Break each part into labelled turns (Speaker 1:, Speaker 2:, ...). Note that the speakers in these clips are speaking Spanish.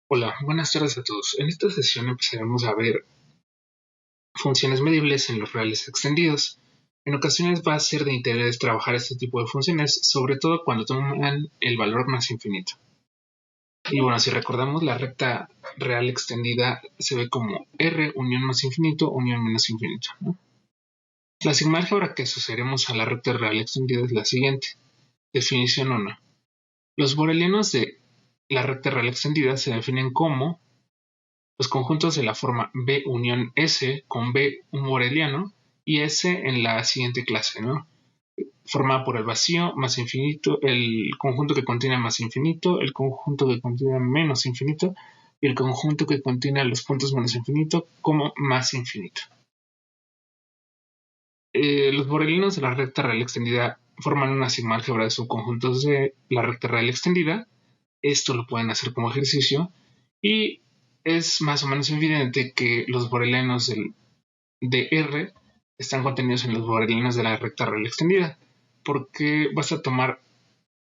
Speaker 1: Hola, buenas tardes a todos. En esta sesión empezaremos a ver funciones medibles en los reales extendidos. En ocasiones va a ser de interés trabajar este tipo de funciones, sobre todo cuando toman el valor más infinito. Y bueno, si recordamos, la recta real extendida se ve como R unión más infinito unión menos infinito, ¿no? La sigma álgebra que asociaremos a la recta real extendida es la siguiente. Definición 1. Los borelianos de la recta real extendida se definen como los conjuntos de la forma B unión S con B un boreliano y S en la siguiente clase, ¿no? Formada por el vacío más infinito, el conjunto que contiene más infinito, el conjunto que contiene menos infinito y el conjunto que contiene los puntos menos infinito como más infinito. Los borelianos de la recta real extendida forman una sigma álgebra de subconjuntos de la recta real extendida. Esto lo pueden hacer como ejercicio y es más o menos evidente que los borelianos de R están contenidos en los borelianos de la recta real extendida, porque vas a tomar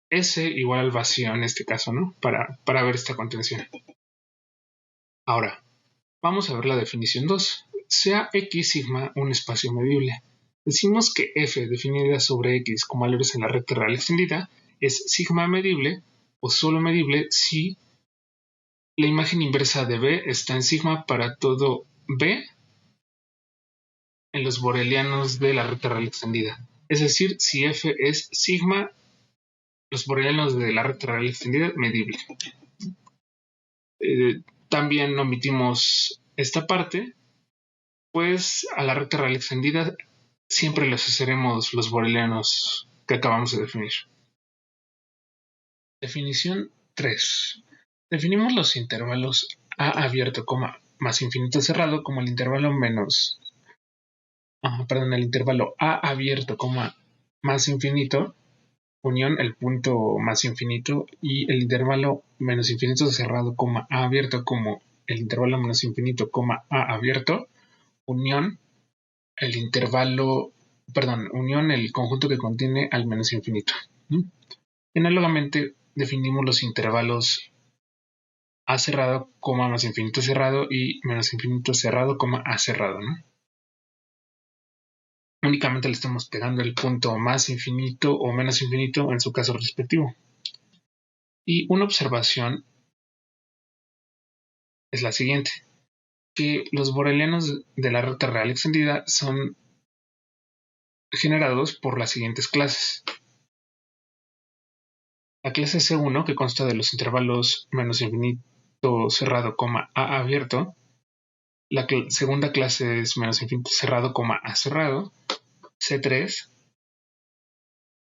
Speaker 1: S igual al vacío en este caso, ¿no? Para ver esta contención. Ahora, vamos a ver la definición 2. Sea X sigma un espacio medible. Decimos que F definida sobre X como valores en la recta real extendida es sigma medible o solo medible si la imagen inversa de B está en sigma para todo B en los borelianos de la recta real extendida. Es decir, si F es sigma, los borelianos de la recta real extendida medible. También omitimos esta parte, pues a la recta real extendida siempre le asociaremos los borelianos que acabamos de definir. Definición 3. Definimos los intervalos A abierto, más infinito cerrado como el intervalo el intervalo A abierto, más infinito, unión el punto más infinito y el intervalo menos infinito cerrado, A abierto como el intervalo menos infinito, A abierto, unión el unión el conjunto que contiene al menos infinito. Análogamente definimos los intervalos A cerrado, más infinito cerrado y menos infinito cerrado, A cerrado, ¿no? Únicamente le estamos pegando el punto más infinito o menos infinito en su caso respectivo. Y una observación es la siguiente, que los borelianos de la recta real extendida son generados por las siguientes clases. La clase C1, que consta de los intervalos menos infinito cerrado, A abierto. La segunda clase es menos infinito cerrado, A cerrado. C3,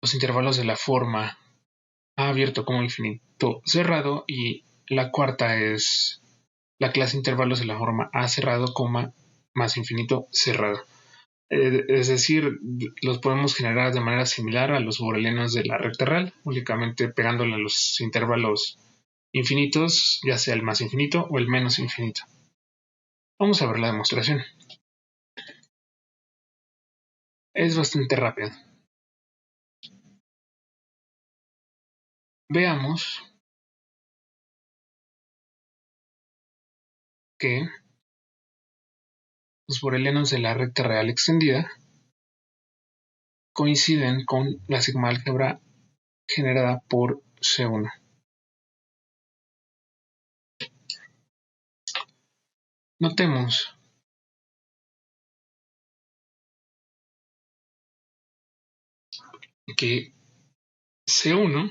Speaker 1: los intervalos de la forma A abierto, infinito cerrado. Y la cuarta es la clase de intervalos de la forma A cerrado, más infinito cerrado. Es decir, los podemos generar de manera similar a los borelianos de la recta real, únicamente pegándole a los intervalos infinitos, ya sea el más infinito o el menos infinito. Vamos a ver la demostración. Es bastante rápido. Veamos que los borelianos de la recta real extendida coinciden con la sigma álgebra generada por C1. Notemos que C1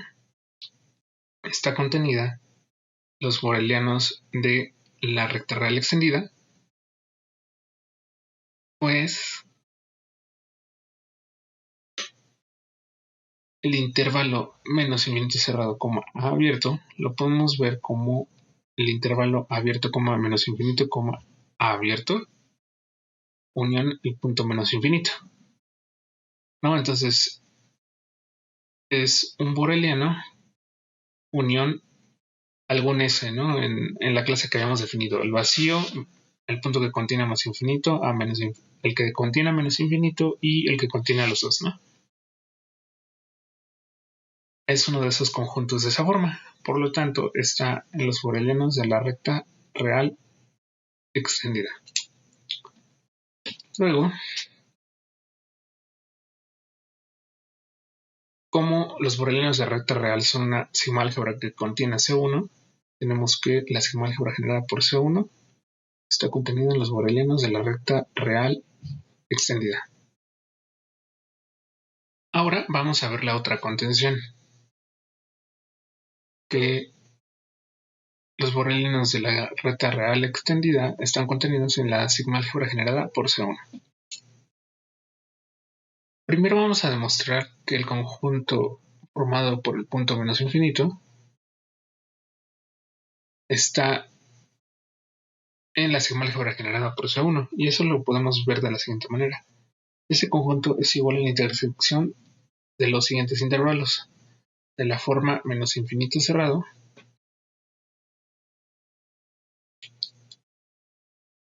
Speaker 1: está contenida los borelianos de la recta real extendida, pues el intervalo menos infinito cerrado, A abierto, lo podemos ver como el intervalo abierto, menos infinito, A abierto, unión el punto menos infinito, ¿no? Entonces es un boreliano unión algún S, ¿no? En la clase que habíamos definido, el vacío, el punto que contiene más infinito, el que contiene menos infinito y el que contiene a los dos, ¿no? es uno de esos conjuntos de esa forma. Por lo tanto, está en los borelianos de la recta real extendida. Luego, como los borelianos de recta real son una sigma álgebra que contiene C1, tenemos que la sigma álgebra generada por C1 está contenida en los borelianos de la recta real extendida. Ahora vamos a ver la otra contención, que los borelianos de la recta real extendida están contenidos en la sigma álgebra generada por C1. Primero vamos a demostrar que el conjunto formado por el punto menos infinito está en la sigma álgebra generada por C1, y eso lo podemos ver de la siguiente manera. Este conjunto es igual a la intersección de los siguientes intervalos, de la forma menos infinito cerrado,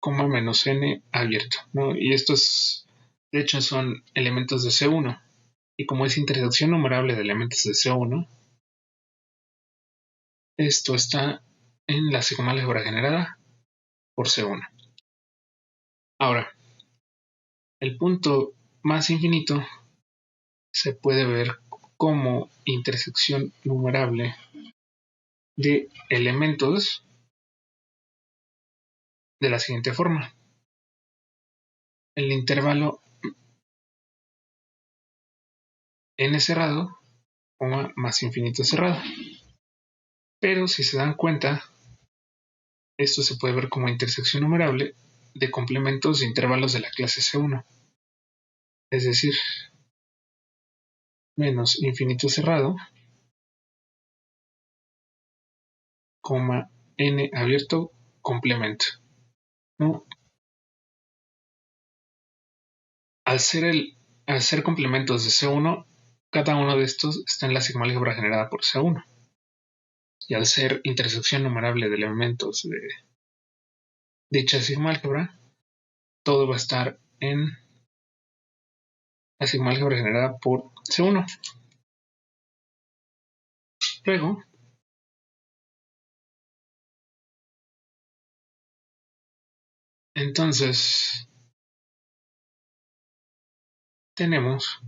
Speaker 1: coma menos n abierto, ¿no? Y estos, de hecho, son elementos de C1, y como es intersección numerable de elementos de C1, esto está en la sigma álgebra generada por C1. Ahora, el punto más infinito se puede ver como intersección numerable de elementos de la siguiente forma. El intervalo n cerrado, más infinito cerrado. Pero si se dan cuenta, esto se puede ver como intersección numerable de complementos de intervalos de la clase C1. Es decir, menos infinito cerrado, n abierto complemento, ¿no? Al ser complementos de C1, cada uno de estos está en la sigma álgebra generada por C1. Y al ser intersección numerable de elementos de dicha sigma álgebra, todo va a estar en la sigma álgebra generada por C1. Luego, entonces, tenemos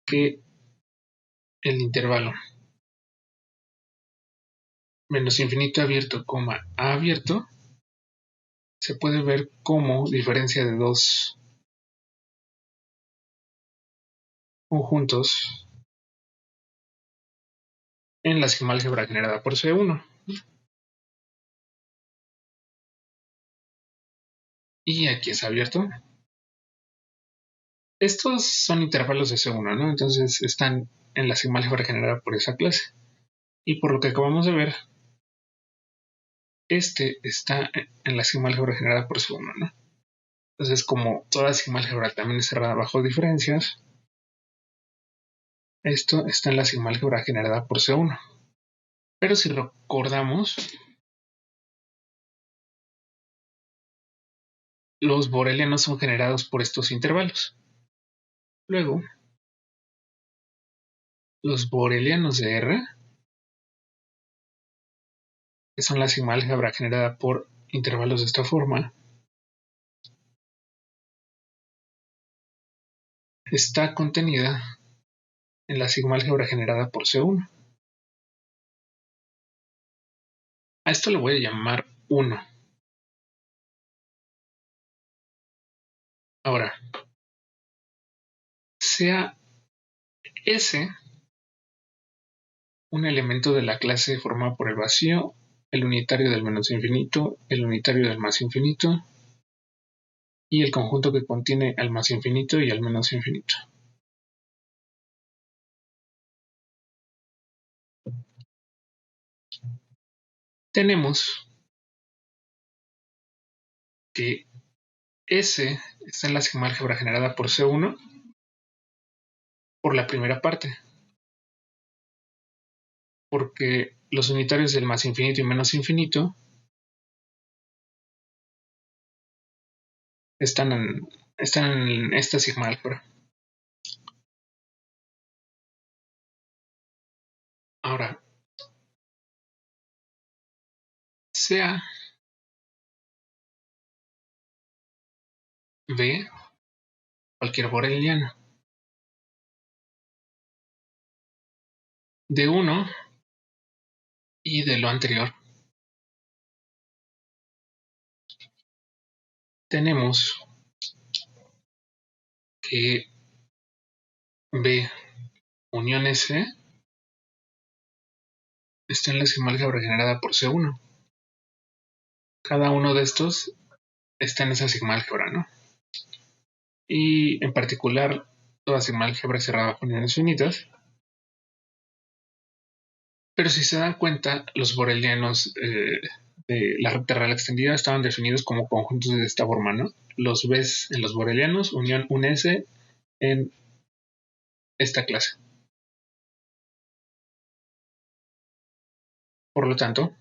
Speaker 1: que el intervalo menos infinito abierto, a abierto, se puede ver como diferencia de dos conjuntos en la sigma álgebra generada por C1. Y aquí es abierto. Estos son intervalos de C1, ¿no? Entonces están en la sigma álgebra generada por esa clase. Y por lo que acabamos de ver, este está en la sigma álgebra generada por C1, ¿no? Entonces, como toda sigma álgebra también es cerrada bajo diferencias, esto está en la sigma álgebra generada por C1. Pero si recordamos, los borelianos son generados por estos intervalos. Luego, los borelianos de R, que son la sigma álgebra generada por intervalos de esta forma, está contenida en la sigma álgebra generada por C1. A esto le voy a llamar 1. Ahora, sea S un elemento de la clase formado por el vacío, el unitario del menos infinito, el unitario del más infinito y el conjunto que contiene al más infinito y al menos infinito. Tenemos que S está en la sigma álgebra generada por C1 por la primera parte, porque los unitarios del más infinito y menos infinito están en esta sigma álgebra. Ahora, sea B cualquier boreliano de 1 y de lo anterior, tenemos que B unión S está en la sigma álgebra generada por C1. Cada uno de estos está en esa sigma álgebra, ¿no? Y en particular, toda sigma álgebra cerrada con uniones finitas. Pero si se dan cuenta, los borelianos de la recta real extendida estaban definidos como conjuntos de esta forma, ¿no? Los ves en los borelianos, unión un S en esta clase. Por lo tanto,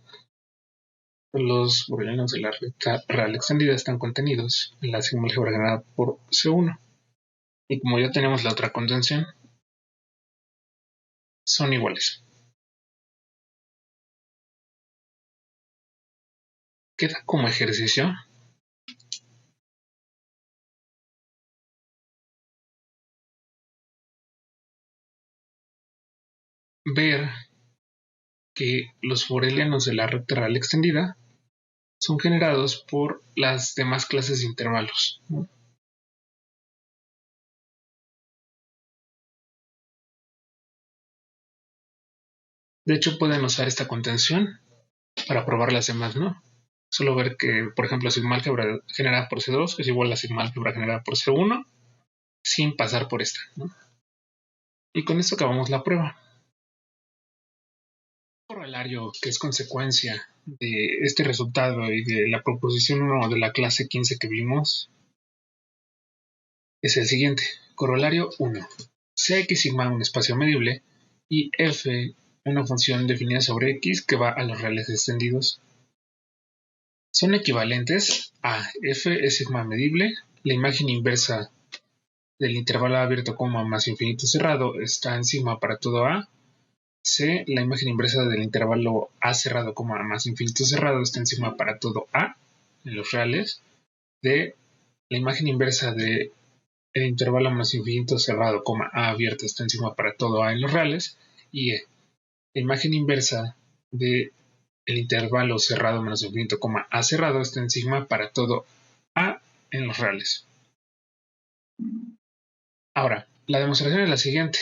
Speaker 1: los borelianos de la recta real extendida están contenidos en la sigma álgebra generada por C1. Y como ya tenemos la otra contención, son iguales. Queda como ejercicio ver que los borelianos de la recta real extendida son generados por las demás clases de intervalos, ¿no? De hecho, pueden usar esta contención para probar las demás, ¿no? Solo ver que, por ejemplo, sigma álgebra generada por C2 es igual a sigma álgebra generada por C1 sin pasar por esta, ¿no? Y con esto acabamos la prueba. El corolario que es consecuencia de este resultado y de la proposición 1 de la clase 15 que vimos es el siguiente. Corolario 1. Cx sigma un espacio medible y f una función definida sobre x que va a los reales extendidos son equivalentes a f es sigma medible, la imagen inversa del intervalo abierto, más infinito cerrado está en sigma para todo a. C, la imagen inversa del intervalo a cerrado, más infinito cerrado está en sigma para todo a en los reales. D, la imagen inversa del intervalo más infinito cerrado, a abierto está en sigma para todo a en los reales. Y E, la imagen inversa del intervalo cerrado menos infinito, a cerrado está en sigma para todo a en los reales. Ahora, la demostración es la siguiente.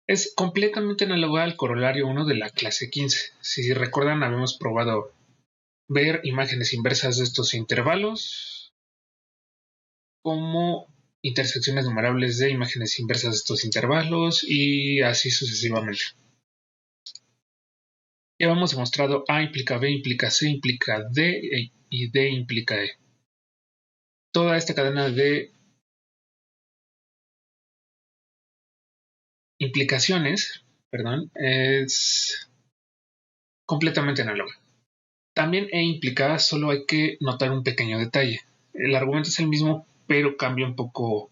Speaker 1: Es completamente análoga al corolario 1 de la clase 15. Si recuerdan, habíamos probado ver imágenes inversas de estos intervalos como intersecciones numerables de imágenes inversas de estos intervalos y así sucesivamente. Ya hemos demostrado A implica B implica C implica D y D implica E. Toda esta cadena de implicaciones, es completamente análoga. También E implica, solo hay que notar un pequeño detalle. El argumento es el mismo, pero cambia un poco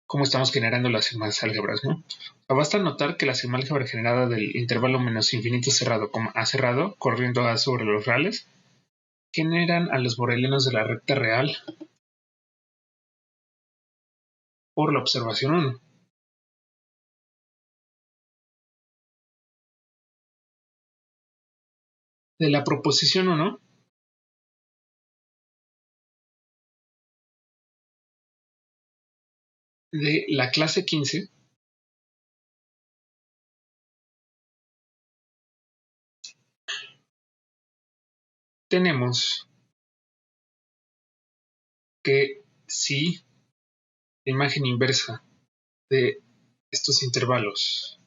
Speaker 1: cómo estamos generando las sigmas álgebras, ¿no? Basta notar que la sigma álgebra generada del intervalo menos infinito cerrado, a cerrado, corriendo a sobre los reales, generan a los borelianos de la recta real por la observación 1. De la proposición 1, de la clase 15, tenemos que si la imagen inversa de estos intervalos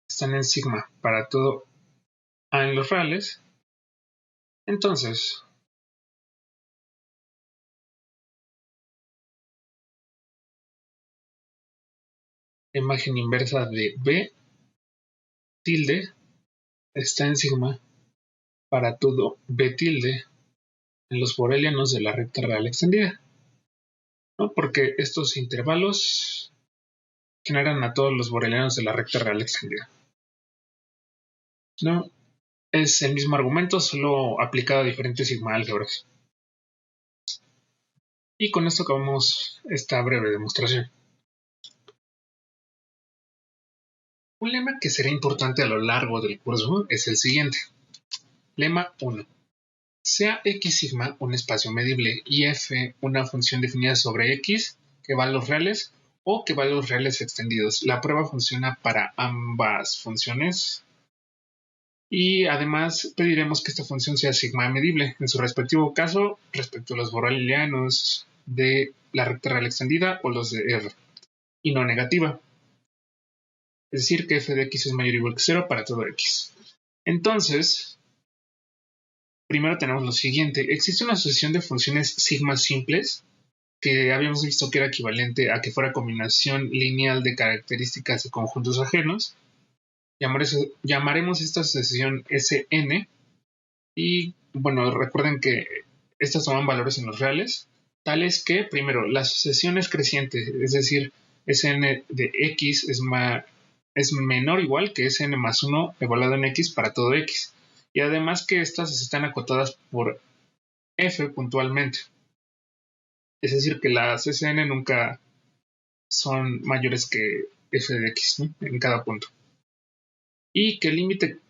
Speaker 1: están en sigma para todo a en los reales, entonces la imagen inversa de B tilde está en sigma para todo B tilde en los borelianos de la recta real extendida, ¿no? Porque estos intervalos generan a todos los borelianos de la recta real extendida. ¿No? Es el mismo argumento, solo aplicado a diferentes sigma álgebras. Y con esto acabamos esta breve demostración. Un lema que será importante a lo largo del curso es el siguiente. Lema 1. Sea X sigma un espacio medible y F una función definida sobre X que va a los reales o que va a los reales extendidos. La prueba funciona para ambas funciones y además pediremos que esta función sea sigma medible en su respectivo caso respecto a los borelianos de la recta real extendida o los de R y no negativa. Es decir, que f de x es mayor o igual que 0 para todo x. Entonces, primero tenemos lo siguiente. Existe una asociación de funciones sigma simples que habíamos visto que era equivalente a que fuera combinación lineal de características de conjuntos ajenos. Llamaremos esta asociación Sn y, bueno, recuerden que estas toman valores en los reales, tales que, primero, la asociación es creciente, es decir, Sn de x es menor o igual que Sn más 1 evaluado en x para todo x. Y además que estas están acotadas por f puntualmente. Es decir, que las Sn nunca son mayores que f de x, ¿no? En cada punto. Y que el límite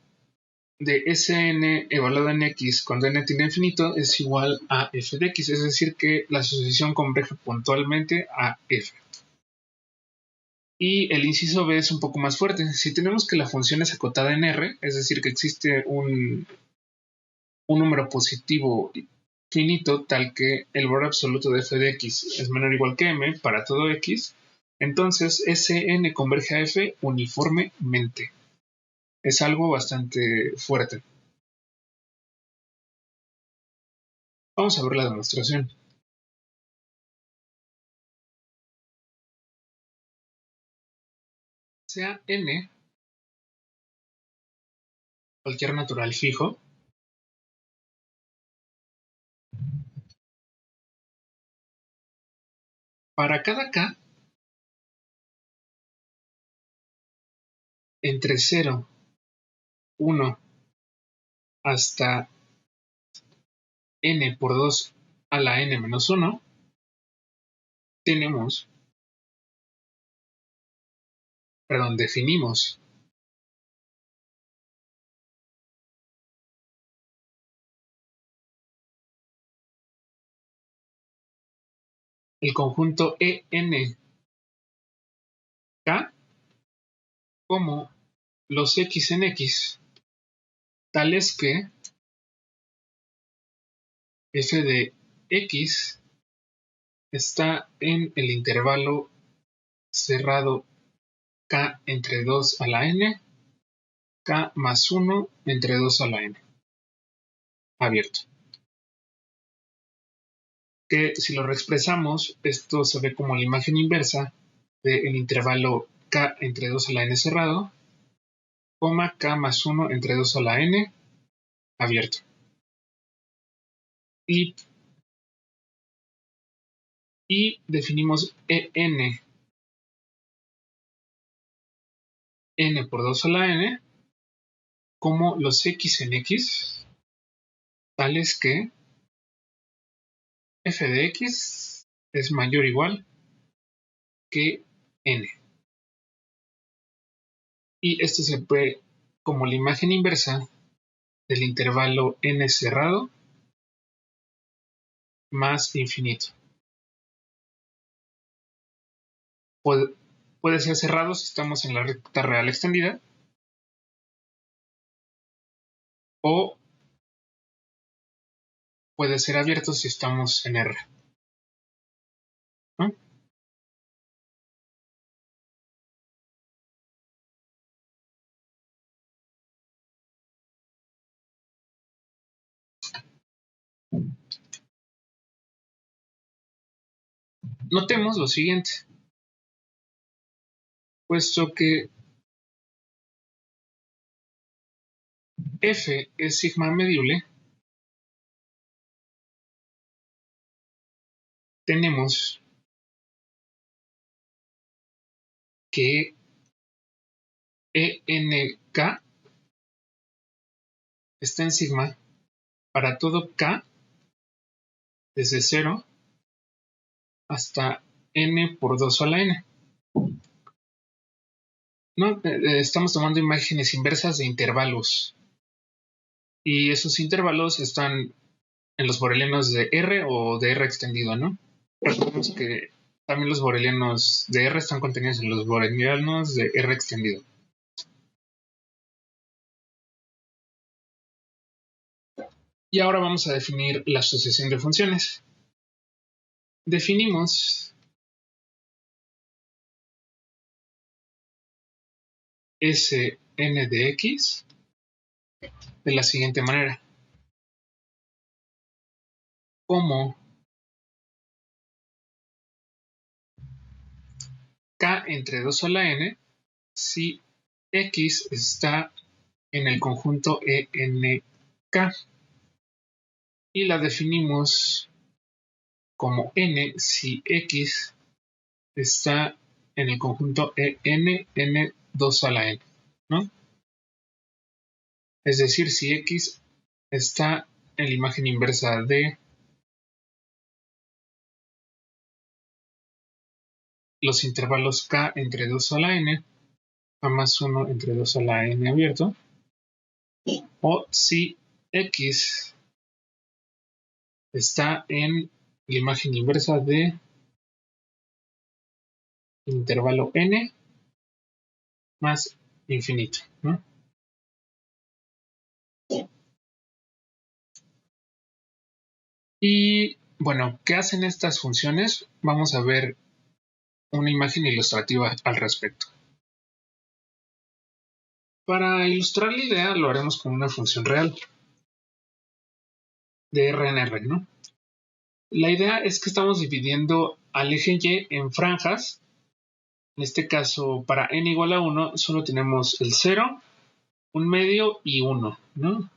Speaker 1: de Sn evaluado en x cuando n tiende a infinito es igual a f de x. Es decir, que la asociación converge puntualmente a f. Y el inciso B es un poco más fuerte. Si tenemos que la función es acotada en R, es decir, que existe un número positivo finito tal que el valor absoluto de f de x es menor o igual que m para todo x, entonces Sn converge a f uniformemente. Es algo bastante fuerte. Vamos a ver la demostración. Sea n cualquier natural fijo, para cada k entre 0, 1 hasta n por 2 a la n menos 1, definimos el conjunto ENK como los x en x, tales que f de x está en el intervalo cerrado k entre 2 a la n, k más 1 entre 2 a la n, abierto. Que si lo reexpresamos, esto se ve como la imagen inversa del intervalo k entre 2 a la n cerrado, coma k más 1 entre 2 a la n, abierto. Y definimos n por 2 a la n como los x en x, tales que f de x es mayor o igual que n. Y esto se ve como la imagen inversa del intervalo n cerrado más infinito. Puede ser cerrado si estamos en la recta real extendida o puede ser abierto si estamos en R, ¿no? Notemos lo siguiente, puesto que f es sigma medible, tenemos que ENK está en sigma para todo K desde 0 hasta n por 2 a la n. ¿No? Estamos tomando imágenes inversas de intervalos. Y esos intervalos están en los borelianos de R o de R extendido, ¿no? Recordemos que también los borelianos de R están contenidos en los borelianos de R extendido. Y ahora vamos a definir la asociación de funciones. Definimos Sn de x de la siguiente manera. Como k entre 2 a la n si x está en el conjunto ENK. Y la definimos como n si x está en el conjunto n2 a la n, ¿no? Es decir, si x está en la imagen inversa de los intervalos k entre 2 a la n, k más 1 entre 2 a la n abierto, o si x está en la imagen inversa de intervalo n más infinito, ¿no? Y bueno, ¿qué hacen estas funciones? Vamos a ver una imagen ilustrativa al respecto. Para ilustrar la idea lo haremos con una función real de R en R, ¿no? La idea es que estamos dividiendo al eje Y en franjas. En este caso, para n igual a 1, solo tenemos el 0, un medio y 1, ¿no?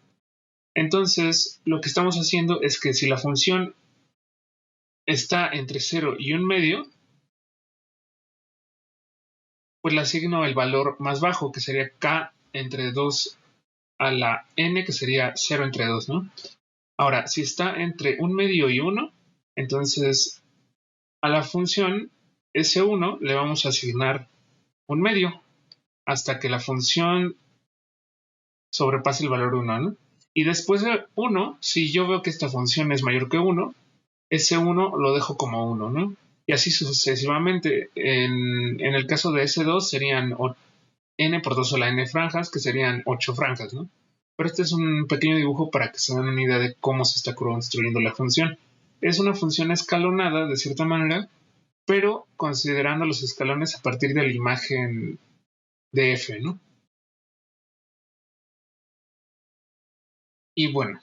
Speaker 1: Entonces, lo que estamos haciendo es que si la función está entre 0 y un medio, pues le asigno el valor más bajo, que sería k entre 2 a la n, que sería 0 entre 2, ¿no? Ahora, si está entre un medio y 1, entonces a la función S1 le vamos a asignar un medio hasta que la función sobrepase el valor 1, ¿no? Y después de 1, si yo veo que esta función es mayor que 1, S1 lo dejo como 1, ¿no? Y así sucesivamente. En el caso de S2 serían n por 2 a la n franjas, que serían 8 franjas, ¿no? Pero este es un pequeño dibujo para que se den una idea de cómo se está construyendo la función. Es una función escalonada, de cierta manera, pero considerando los escalones a partir de la imagen de f, ¿no? Y bueno,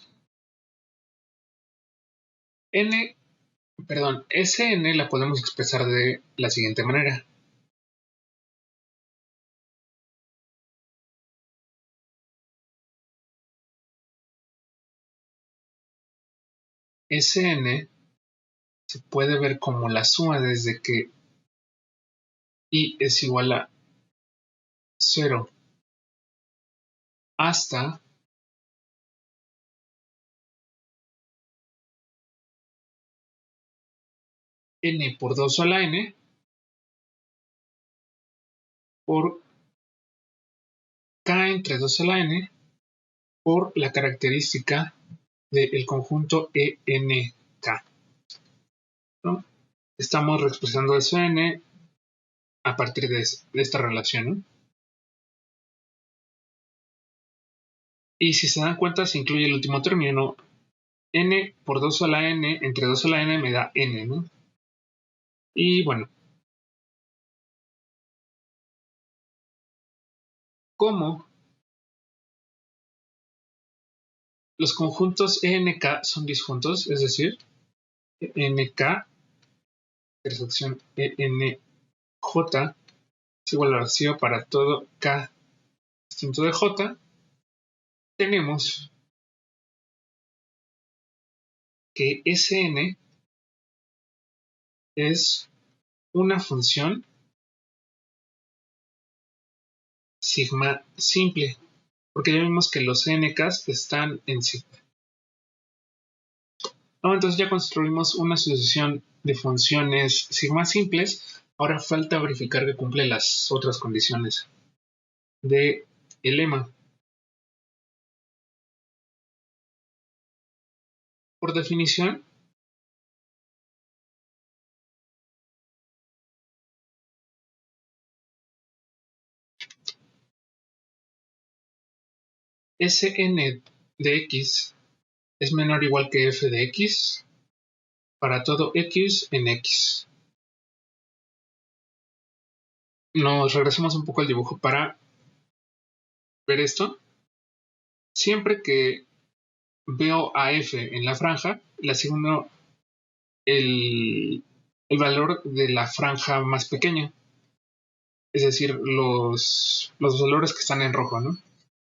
Speaker 1: Sn la podemos expresar de la siguiente manera. Sn se puede ver como la suma desde que i es igual a 0 hasta n por 2 a la n por k entre 2 a la n por la característica del conjunto ENK, ¿no? Estamos reexpresando Sn a partir de esta relación, ¿no? Y si se dan cuenta, se incluye el último término. N por 2 a la n entre 2 a la n me da n, ¿no? Y bueno, como los conjuntos ENK son disjuntos, es decir, ENK, intersección ENJ, es igual a vacío para todo K distinto de J, tenemos que Sn es una función sigma simple, porque ya vimos que los NKs están en sigma. Entonces ya construimos una sucesión de funciones sigma simples. Ahora falta verificar que cumple las otras condiciones del lema. Por definición, Sn de x es menor o igual que f de x para todo x en x. Nos regresamos un poco al dibujo para ver esto. Siempre que veo a f en la franja, le asigno el valor de la franja más pequeña, es decir, los valores que están en rojo, ¿no?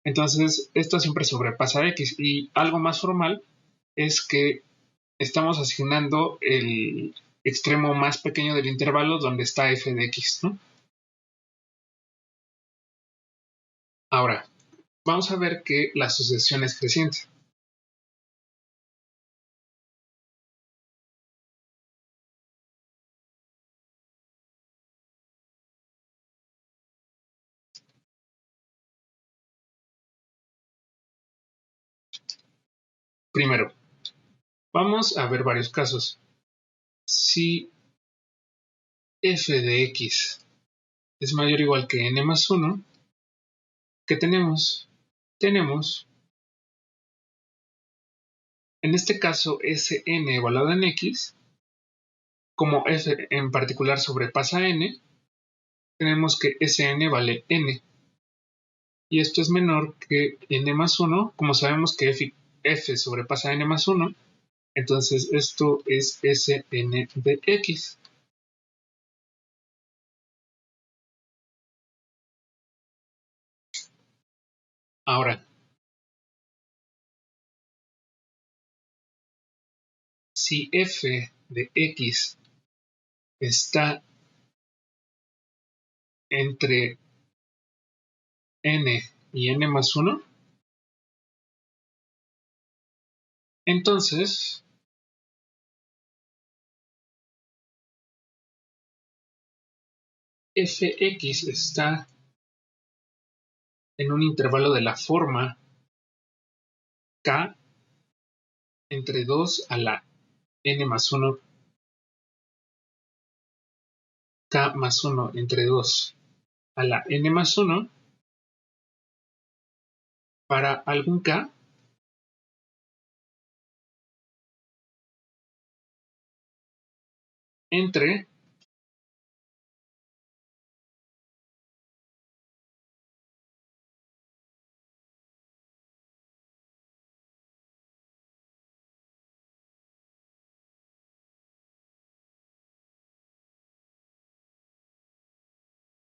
Speaker 1: Entonces, esto siempre sobrepasa x, y algo más formal es que estamos asignando el extremo más pequeño del intervalo donde está f de x, ¿no? Ahora, vamos a ver que la sucesión es creciente. Primero, vamos a ver varios casos. Si f de x es mayor o igual que n más 1, ¿qué tenemos? Tenemos, en este caso, Sn evaluado en x, como f en particular sobrepasa n, tenemos que Sn vale n. Y esto es menor que n más 1, como sabemos que f sobrepasa n más 1, entonces esto es Sn de x. Ahora, si f de x está entre n y n más 1, entonces fx está en un intervalo de la forma k entre 2 a la n más 1, k más 1 entre 2 a la n más 1, para algún k entre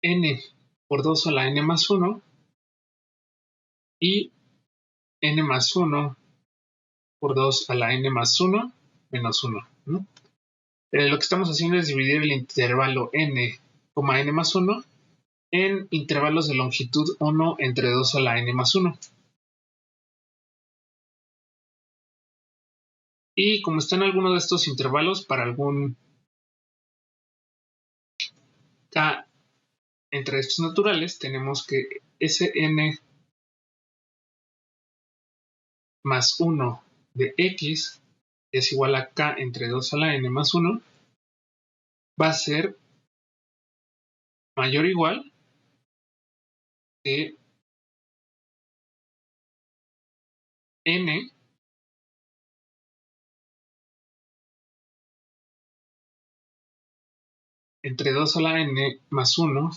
Speaker 1: n por 2 a la n más 1 y n más 1 por 2 a la n más 1 menos 1, ¿no? Lo que estamos haciendo es dividir el intervalo n, n más 1 en intervalos de longitud 1 entre 2 a la n más 1. Y como está en alguno de estos intervalos, para algún k entre estos naturales, tenemos que Sn más 1 de x es igual a k entre 2 a la n más 1, va a ser mayor o igual que n entre 2 a la n más 1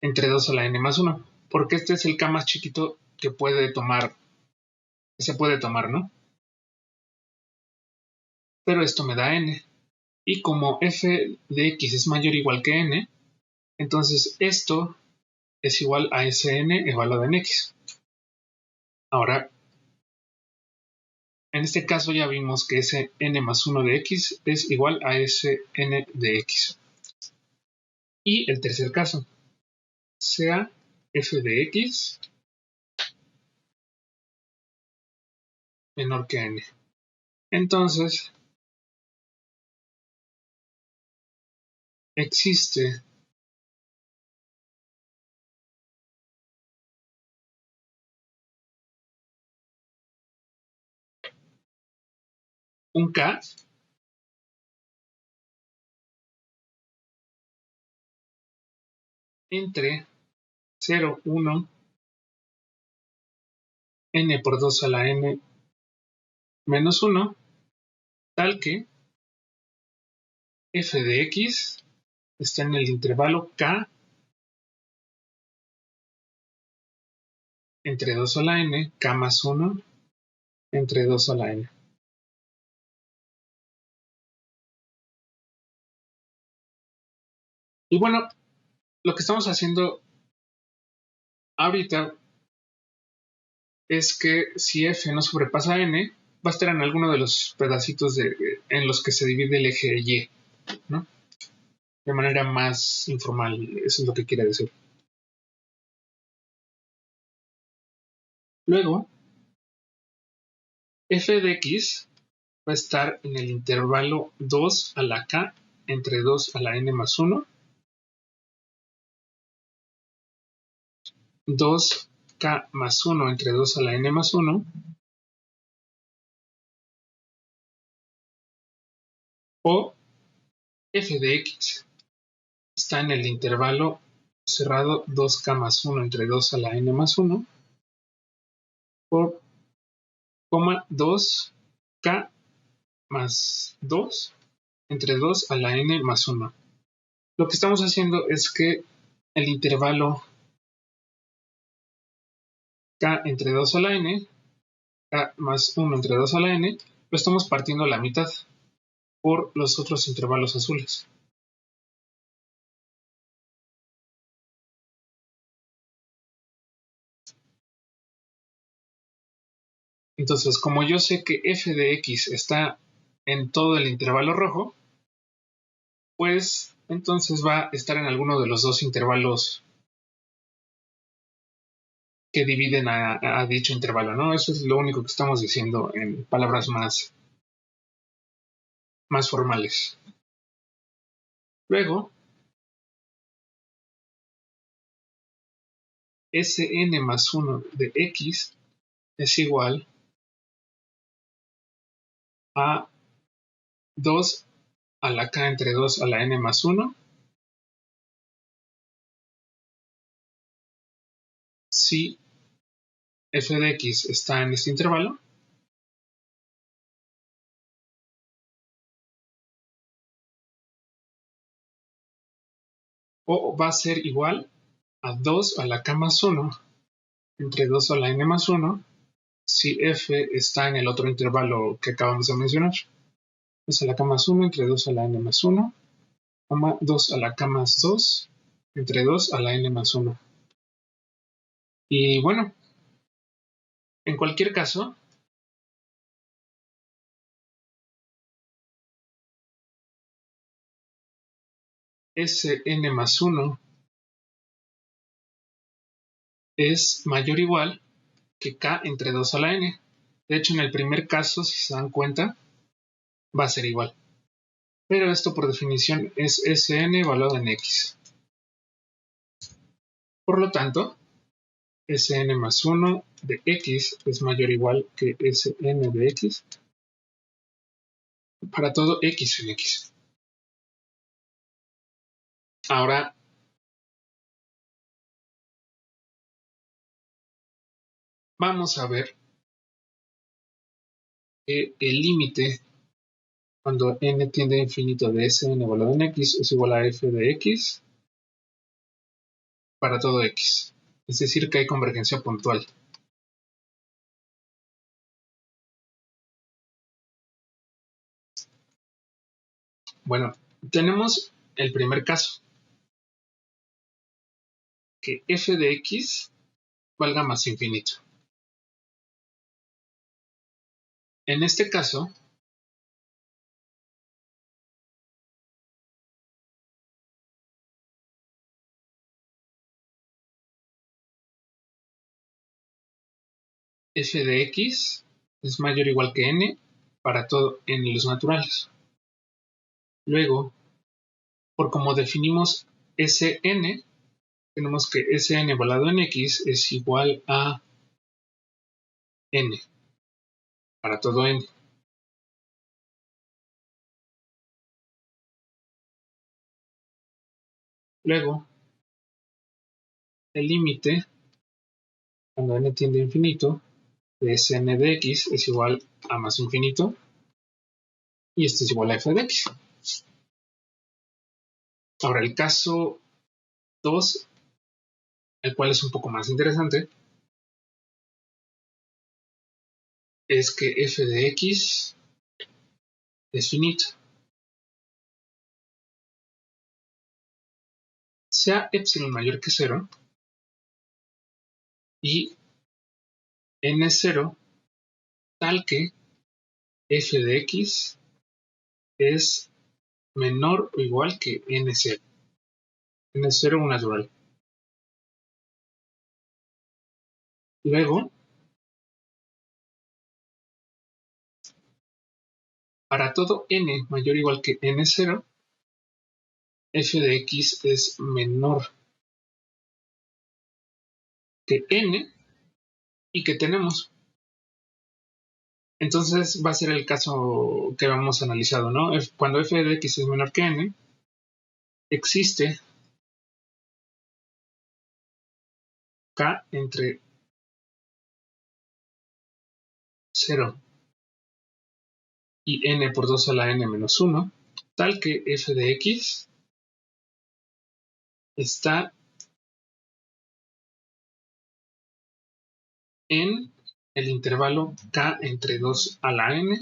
Speaker 1: entre 2 a la n más 1, porque este es el k más chiquito que se puede tomar, ¿no? Pero esto me da n. Y como f de x es mayor o igual que n, entonces esto es igual a Sn evaluado en x. Ahora, en este caso ya vimos que Sn más 1 de x es igual a Sn de x. Y el tercer caso, sea f de x menor que n. Entonces, existe un k entre 0, 1, n por 2 a la n menos 1, tal que f de x está en el intervalo k entre 2 a la n, k más 1 entre 2 a la n. Y bueno, lo que estamos haciendo ahorita es que si f no sobrepasa n, va a estar en alguno de los pedacitos en los que se divide el eje y, ¿no? De manera más informal, eso es lo que quiere decir. Luego, f de x va a estar en el intervalo 2 a la k entre 2 a la n más 1, 2k más 1 entre 2 a la n más 1, o f de x está en el intervalo cerrado 2k más 1 entre 2 a la n más 1, por 2k más 2 entre 2 a la n más 1. Lo que estamos haciendo es que el intervalo k entre 2 a la n, k más 1 entre 2 a la n, lo estamos partiendo a la mitad por los otros intervalos azules. Entonces, como yo sé que f de x está en todo el intervalo rojo, pues entonces va a estar en alguno de los dos intervalos que dividen a dicho intervalo, ¿no? Eso es lo único que estamos diciendo en palabras más formales. Luego, Sn más 1 de x es igual a 2 a la k entre 2 a la n más 1 si f de x está en este intervalo, o va a ser igual a 2 a la k más 1 entre 2 a la n más 1 si f está en el otro intervalo que acabamos de mencionar. 2 a la k más 1 entre 2 a la n más 1, 2 a la k más 2 entre 2 a la n más 1. Y bueno, en cualquier caso, Sn más 1 es mayor o igual que k entre 2 a la n. De hecho, en el primer caso, si se dan cuenta, va a ser igual. Pero esto por definición es Sn evaluado en x. Por lo tanto, Sn más 1 de x es mayor o igual que Sn de x para todo x en x. Ahora, vamos a ver que el límite cuando n tiende a infinito de Sn evaluado en x es igual a f de x para todo x. Es decir, que hay convergencia puntual. Bueno, tenemos el primer caso, que f de x valga más infinito. En este caso, f de x es mayor o igual que n para todo n los naturales. Luego, por como definimos Sn, tenemos que Sn evaluado en x es igual a n para todo n. Luego, el límite, cuando n tiende a infinito, de Sn de x es igual a más infinito, y esto es igual a f de x. Ahora, el caso 2, el cual es un poco más interesante, es que f de x es finito. Sea epsilon mayor que 0 y n0 tal que f de x es menor o igual que n0. n0 un natural. Luego, para todo n mayor o igual que n0, f de x es menor que n y que tenemos. Entonces va a ser el caso que habíamos analizado, ¿no? Cuando f de x es menor que n, existe k entre 0 y n por 2 a la n menos 1, tal que f de x está en el intervalo k entre 2 a la n,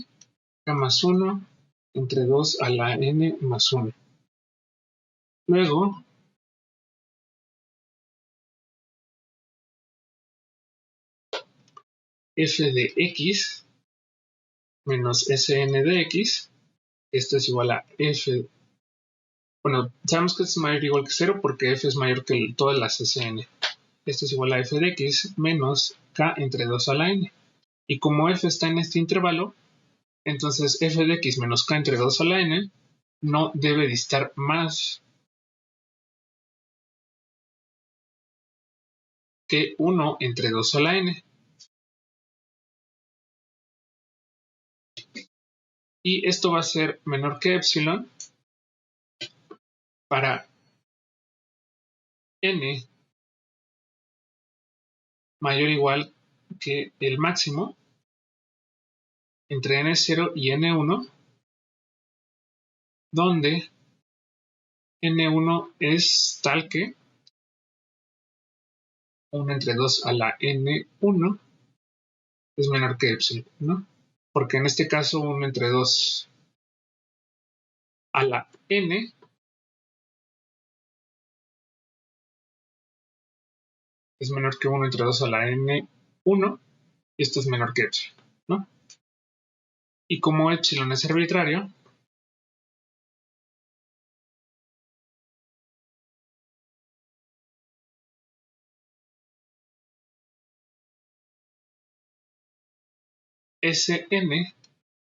Speaker 1: k más 1 entre 2 a la n más 1. Luego, f de x menos Sn de x, esto es igual a f. Bueno, sabemos que esto es mayor o igual que 0 porque f es mayor que todas las Sn. Esto es igual a f de x menos k entre 2 a la n. Y como f está en este intervalo, entonces f de x menos k entre 2 a la n no debe distar más que 1 entre 2 a la n. Y esto va a ser menor que epsilon para n mayor o igual que el máximo entre n0 y n1, donde n1 es tal que 1 entre 2 a la n1 es menor que epsilon, ¿no? Porque en este caso 1 entre 2 a la n es menor que 1 entre 2 a la n1 y esto es menor que epsilon, ¿no? Y como epsilon es arbitrario, Sn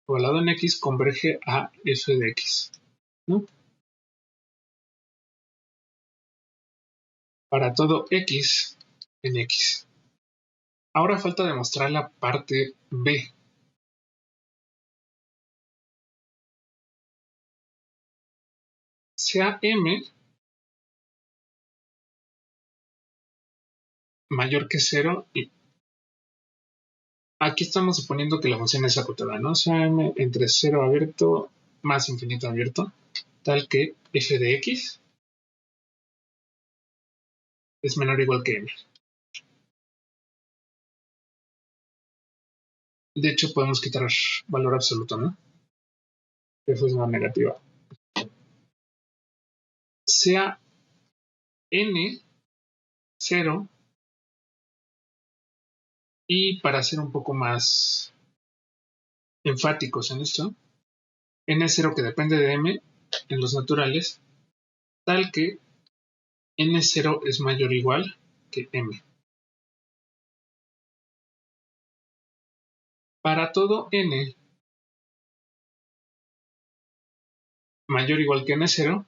Speaker 1: igualado en x converge a f de x, ¿no? Para todo x en x. Ahora falta demostrar la parte b. Sea m mayor que 0 y aquí estamos suponiendo que la función es acotada, ¿no? Sea m entre 0 abierto más infinito abierto, tal que f de x es menor o igual que m. De hecho, podemos quitar valor absoluto, ¿no? F es una negativa. Sea n 0 y para ser un poco más enfáticos en esto, n0 que depende de m en los naturales, tal que n0 es mayor o igual que m. Para todo n mayor o igual que n0,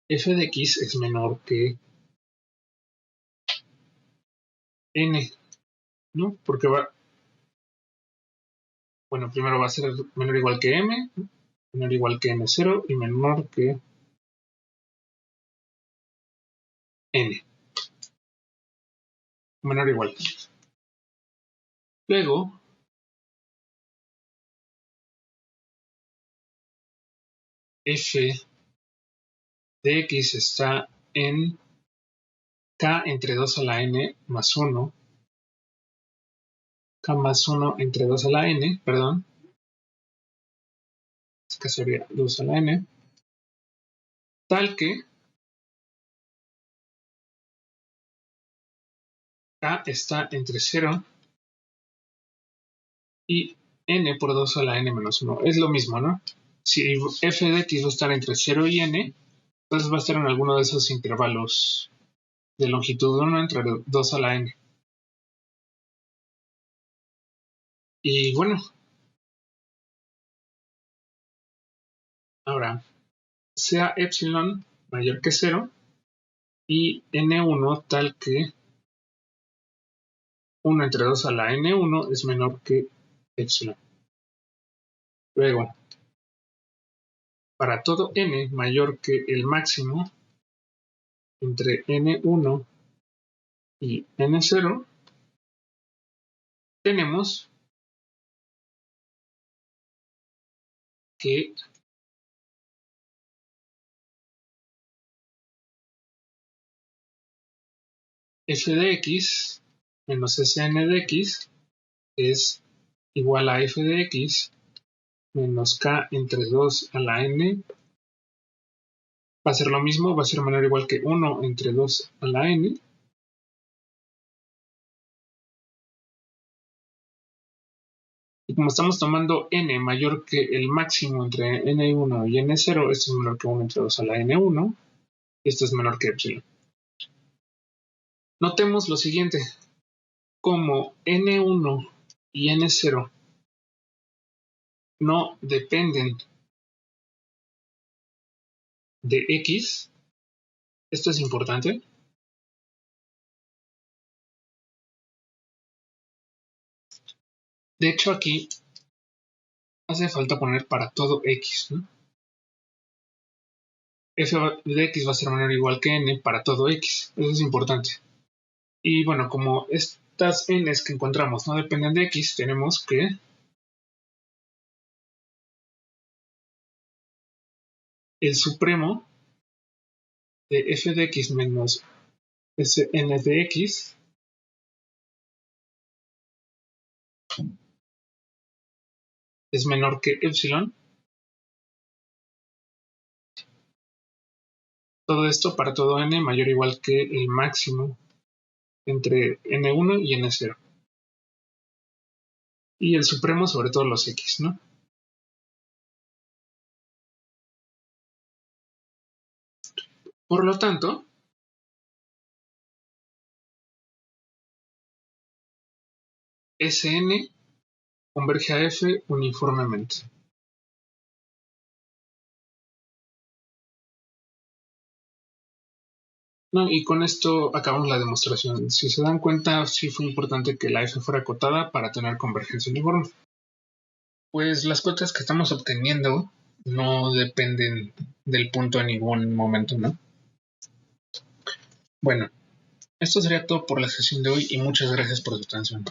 Speaker 1: f de x es menor que n, ¿no? Porque primero va a ser menor o igual que m, menor o igual que n0 y menor que n. Menor o igual. Luego, f de x está en k entre 2 a la n más 1, k más 1 entre 2 a la n, perdón, que sería 2 a la n, tal que k está entre 0 y n por 2 a la n menos 1. Es lo mismo, ¿no? Si f de x va a estar entre 0 y n, entonces va a estar en alguno de esos intervalos de longitud 1 entre 2 a la n. Y bueno, ahora, sea epsilon mayor que 0 y n1 tal que 1 entre 2 a la n1 es menor que epsilon. Luego, para todo n mayor que el máximo entre n1 y n0, tenemos que f de x menos Sn de x es igual a f de x menos k entre 2 a la n. Va a ser lo mismo, va a ser menor o igual que 1 entre 2 a la n. Y como estamos tomando n mayor que el máximo entre n1 y n0, esto es menor que 1 entre 2 a la n1, y esto es menor que epsilon. Notemos lo siguiente, como n1 y n0 no dependen de x, esto es importante. De hecho, aquí hace falta poner para todo x, ¿no? F de x va a ser menor o igual que n para todo x, eso es importante. Y bueno, como estas n's que encontramos no dependen de x, tenemos que el supremo de f de x menos Sn de x es menor que epsilon. Todo esto para todo n mayor o igual que el máximo entre n1 y n0. Y el supremo sobre todos los x, ¿no? Por lo tanto, Sn converge a f uniformemente. No, y con esto acabamos la demostración. Si se dan cuenta, sí fue importante que la f fuera acotada para tener convergencia uniforme. Pues las cuotas que estamos obteniendo no dependen del punto en ningún momento, ¿no? Bueno, esto sería todo por la sesión de hoy y muchas gracias por su atención.